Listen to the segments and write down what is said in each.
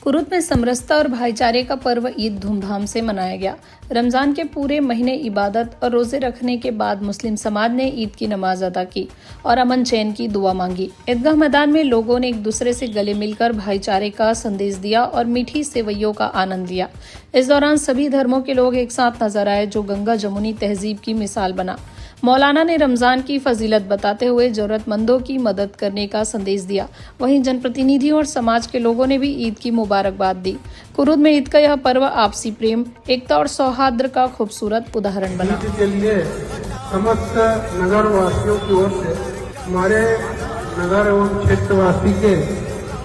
कुरुद में समरसता और भाईचारे का पर्व ईद धूमधाम से मनाया गया। रमजान के पूरे महीने इबादत और रोजे रखने के बाद मुस्लिम समाज ने ईद की नमाज अदा की और अमन चैन की दुआ मांगी। ईदगाह मैदान में लोगों ने एक दूसरे से गले मिलकर भाईचारे का संदेश दिया और मीठी सेवइयों का आनंद लिया। इस दौरान सभी धर्मों के लोग एक साथ नजर आए, जो गंगा जमुनी तहजीब की मिसाल बना। मौलाना ने रमजान की फजीलत बताते हुए जरूरतमंदों की मदद करने का संदेश दिया। वहीं जनप्रतिनिधियों और समाज के लोगों ने भी ईद की मुबारकबाद दी। कुरुद में ईद का यह पर्व आपसी प्रेम, एकता और सौहार्द का खूबसूरत उदाहरण बना। ईद के लिए समस्त नगर वासियों की ओर से हमारे नगर एवं क्षेत्रवासी के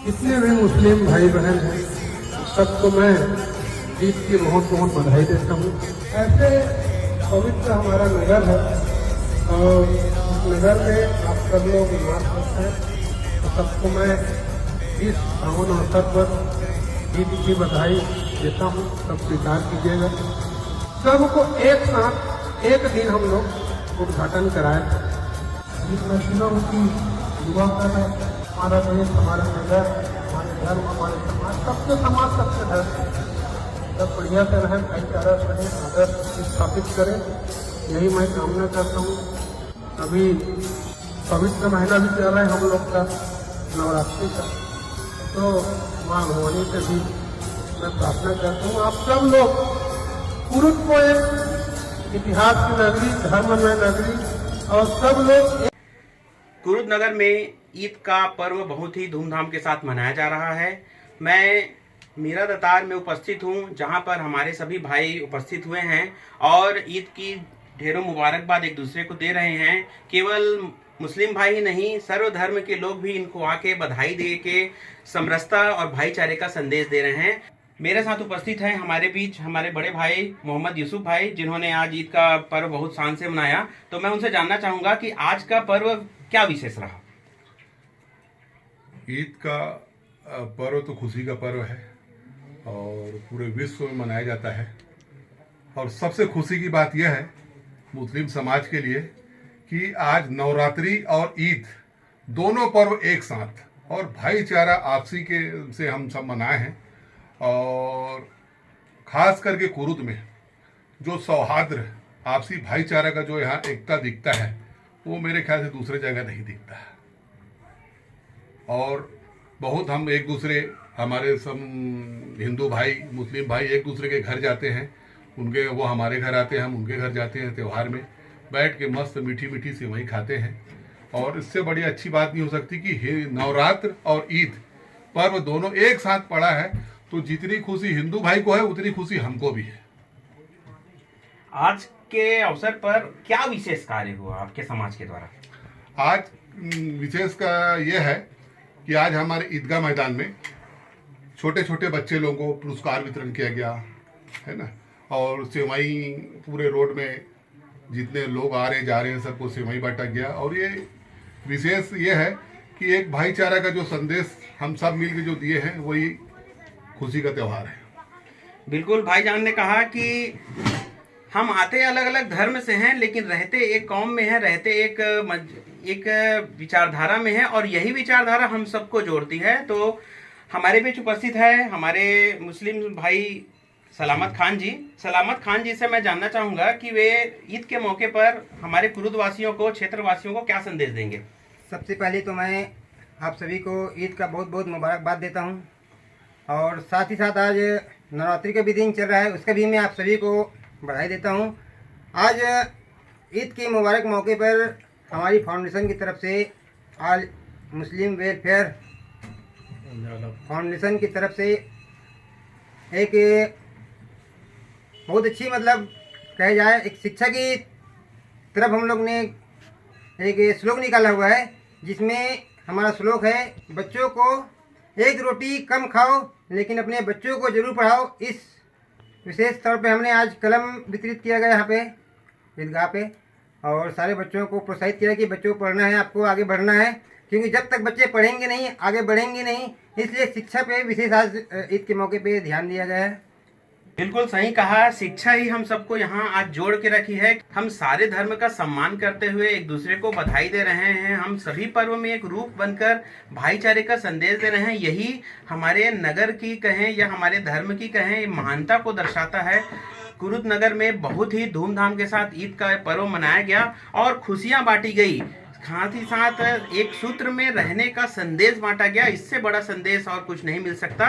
जितने भी मुस्लिम भाई बहन हैं, सबको मैं ईद की बहुत बहुत बधाई देता हूँ। ऐसे पवित्र हमारा नगर है और इस नगर में आप सब लोग निवास करते हैं, तो सबको मैं इस पावन अवसर पर ईद की बधाई देता हूँ। सब स्वीकार कीजिएगा। सबको एक साथ एक दिन हम लोग उद्घाटन कराए। इस मशीनों की युवा कर हमारा देश, हमारा नगर, हमारे धर्म, हमारे समाज, सबसे समाज सबसे धर्म सब बढ़िया से रहें, भाईचारा से रहें, आदर्श स्थापित करें, यही मैं कामना करता हूँ। अभी पवित्र महीना भी चल रहा है हम लोग का नवरात्रि का, तो माँ भवानी से भी मैं प्रार्थना करता हूँ आप सब लोग कुरुद को एक इतिहास की नगरी, धर्म में नगरी और सब लोग। कुरुद नगर में ईद का पर्व बहुत ही धूमधाम के साथ मनाया जा रहा है। मैं मीरा दतार में उपस्थित हूँ, जहाँ पर हमारे सभी भाई उपस्थित हुए हैं और ईद की ढेरों मुबारकबाद एक दूसरे को दे रहे हैं। केवल मुस्लिम भाई ही नहीं, सर्व धर्म के लोग भी इनको आके बधाई दे के समरसता और भाईचारे का संदेश दे रहे हैं। मेरे साथ उपस्थित हैं हमारे बीच हमारे बड़े भाई मोहम्मद यूसुफ भाई, जिन्होंने आज ईद का पर्व बहुत शान से मनाया। तो मैं उनसे जानना चाहूँगा कि आज का पर्व क्या विशेष रहा। ईद का पर्व तो खुशी का पर्व है और पूरे विश्व में मनाया जाता है। और सबसे खुशी की बात यह है मुस्लिम समाज के लिए कि आज नवरात्रि और ईद दोनों पर्व एक साथ और भाईचारा आपसी के से हम सब मनाए हैं। और खास करके कुरुद में जो सौहार्द, आपसी भाईचारा का जो यहाँ एकता दिखता है, वो मेरे ख्याल से दूसरे जगह नहीं दिखता है। और बहुत हम एक दूसरे, हमारे सब हिंदू भाई, मुस्लिम भाई एक दूसरे के घर जाते हैं, उनके वो हमारे घर आते हैं, हम उनके घर जाते हैं। त्यौहार में बैठ के मस्त मीठी मीठी सेवई खाते हैं। और इससे बड़ी अच्छी बात नहीं हो सकती कि नवरात्र और ईद पर्व दोनों एक साथ पड़ा है, तो जितनी खुशी हिंदू भाई को है उतनी खुशी हमको भी है। आज के अवसर पर क्या विशेष कार्य हुआ आपके समाज के द्वारा? आज विशेष का यह है कि आज हमारे ईदगाह मैदान में छोटे छोटे बच्चे लोगों को पुरस्कार वितरण किया गया है ना। और सेवई पूरे रोड में जितने लोग आ रहे जा रहे हैं सबको सेवई बांटा गया। और ये विशेष ये है कि एक भाईचारा का जो संदेश हम सब मिलकर जो दिए हैं, वही खुशी का त्यौहार है। बिल्कुल, भाईजान ने कहा कि हम आते अलग अलग धर्म से हैं, लेकिन रहते एक कौम में हैं, रहते एक विचारधारा में हैं, और यही विचारधारा हम सबको जोड़ती है। तो हमारे बीच उपस्थित है हमारे मुस्लिम भाई सलामत खान जी। सलामत खान जी से मैं जानना चाहूँगा कि वे ईद के मौके पर हमारे कुरुद वासियों को, क्षेत्रवासियों को क्या संदेश देंगे। सबसे पहले तो मैं आप सभी को ईद का बहुत बहुत मुबारकबाद देता हूँ। और साथ ही साथ आज नवरात्रि का भी दिन चल रहा है, उसका भी मैं आप सभी को बधाई देता हूँ। आज ईद के मुबारक मौके पर हमारी फाउंडेशन की तरफ से, ऑल मुस्लिम वेलफेयर फाउंडेशन की तरफ से एक बहुत अच्छी, मतलब कहे जाए, एक शिक्षा की तरफ हम लोग ने एक श्लोक निकाला हुआ है, जिसमें हमारा श्लोक है, बच्चों को एक रोटी कम खाओ लेकिन अपने बच्चों को जरूर पढ़ाओ। इस विशेष तौर पे हमने आज कलम वितरित किया गया यहाँ पे ईदगाह पे, और सारे बच्चों को प्रोत्साहित किया कि बच्चों को पढ़ना है, आपको आगे बढ़ना है, क्योंकि जब तक बच्चे पढ़ेंगे नहीं आगे बढ़ेंगे नहीं, इसलिए शिक्षा पे विशेष आज ईद के मौके पे ध्यान दिया गया है। बिल्कुल सही कहा। शिक्षा ही हम सबको यहाँ आज जोड़ के रखी है। हम सारे धर्म का सम्मान करते हुए एक दूसरे को बधाई दे रहे हैं। हम सभी पर्व में एक रूप बनकर भाईचारे का संदेश दे रहे हैं। यही हमारे नगर की कहें या हमारे धर्म की कहें महानता को दर्शाता है। कुरुद नगर में बहुत ही धूमधाम के साथ ईद का पर्व मनाया गया और खुशियां बांटी गई। साथ ही साथ एक सूत्र में रहने का संदेश बांटा गया। इससे बड़ा संदेश और कुछ नहीं मिल सकता।